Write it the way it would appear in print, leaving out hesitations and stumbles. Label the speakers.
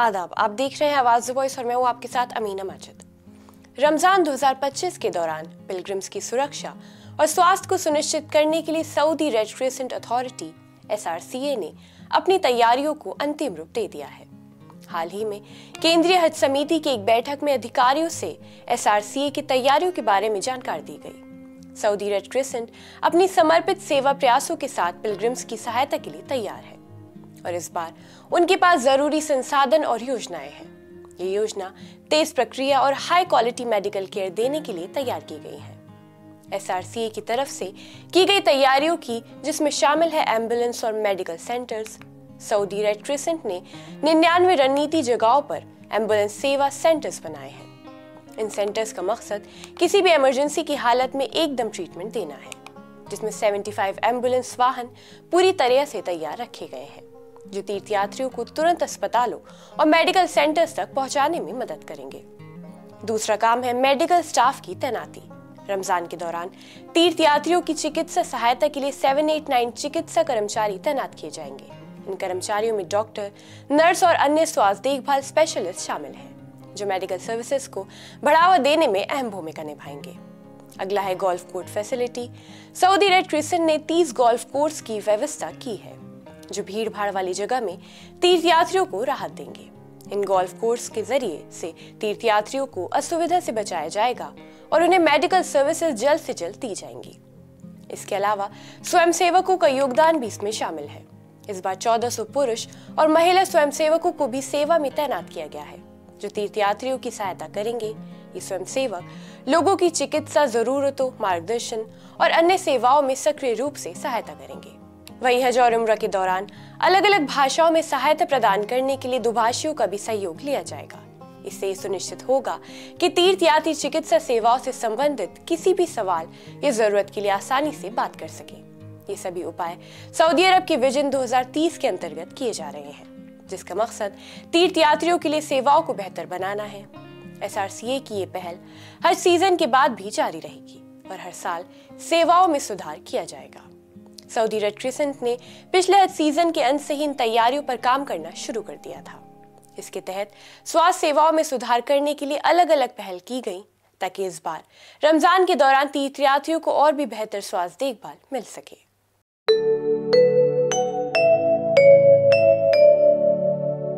Speaker 1: आदाब, आप देख रहे हैं आवाज वॉइस और मैं हूं आपके साथ अमीना माजिद। रमजान 2025 के दौरान पिलग्रिम्स की सुरक्षा और स्वास्थ्य को सुनिश्चित करने के लिए Saudi red crescent authority SRCA ने अपनी तैयारियों को अंतिम रूप दे दिया है। हाल ही में केंद्रीय हज समिति की एक बैठक में अधिकारियों से SRCA की तैयारियों के बारे में जानकारी दी गई। सऊदी रेड क्रिसेंट अपनी समर्पित सेवा प्रयासों के साथ पिलग्रिम्स की सहायता के लिए तैयार है और इस बार उनके पास जरूरी संसाधन और योजनाएं हैं। ये योजना तेज प्रक्रिया और हाई क्वालिटी मेडिकल केयर देने के लिए तैयार की गई है। SRCA की तरफ से की गई तैयारियों की जिसमें शामिल है एम्बुलेंस और medical centres. Saudi red crescent ने 99 रणनीति जगहों पर एम्बुलेंस सेवा सेंटर्स बनाए हैं। इन सेंटर्स का मकसद किसी भी इमरजेंसी की हालत में एकदम ट्रीटमेंट देना है, जिसमें 75 एम्बुलेंस वाहन पूरी तरह से तैयार रखे गए हैं जो तीर्थयात्रियों को तुरंत अस्पतालों और मेडिकल सेंटर्स तक पहुंचाने में मदद करेंगे। दूसरा काम है मेडिकल स्टाफ की तैनाती। रमजान के दौरान तीर्थयात्रियों की चिकित्सा सहायता के लिए 789 चिकित्सा कर्मचारी तैनात किए जाएंगे। इन कर्मचारियों में डॉक्टर, नर्स और अन्य स्वास्थ्य देखभाल स्पेशलिस्ट शामिल हैं जो मेडिकल सर्विसेज को बढ़ावा देने में अहम भूमिका निभाएंगे। अगला है golf court facility. Saudi red crescent ने 30 गोल्फ कोर्स की व्यवस्था की है जो भीड़ भाड़ वाली जगह में तीर्थयात्रियों को राहत देंगे। इन गोल्फ कोर्स के जरिए से तीर्थयात्रियों को असुविधा से बचाया जाएगा और उन्हें मेडिकल सर्विसेज जल्द से जल्द दी जाएंगी। इसके अलावा स्वयंसेवकों का योगदान भी इसमें शामिल है। इस बार 1400 पुरुष और महिला स्वयंसेवकों को भी सेवा में तैनात किया गया है जो तीर्थयात्रियों की सहायता करेंगे। ये स्वयंसेवक लोगों की चिकित्सा जरूरतों, मार्गदर्शन और अन्य सेवाओं में सक्रिय रूप से सहायता करेंगे। वही हज और उम्र के दौरान अलग अलग भाषाओं में सहायता प्रदान करने के लिए दुभाषियों का भी सहयोग लिया जाएगा। इससे ये सुनिश्चित होगा कि तीर्थयात्री चिकित्सा सेवाओं से संबंधित किसी भी सवाल या जरूरत के लिए आसानी से बात कर सके। ये सभी उपाय सऊदी अरब के विजन 2030 के अंतर्गत किए जा रहे हैं, जिसका मकसद तीर्थयात्रियों के लिए सेवाओं को बेहतर बनाना है। SRCA की ये पहल हर सीजन के बाद भी जारी रहेगी और हर साल सेवाओं में सुधार किया जाएगा। सऊदी रेड क्रिसेंट ने पिछले हज सीजन के अंत से ही इन तैयारियों पर काम करना शुरू कर दिया था। इसके तहत स्वास्थ्य सेवाओं में सुधार करने के लिए अलग अलग पहल की गई ताकि इस बार रमजान के दौरान तीर्थयात्रियों को और भी बेहतर स्वास्थ्य देखभाल मिल सके।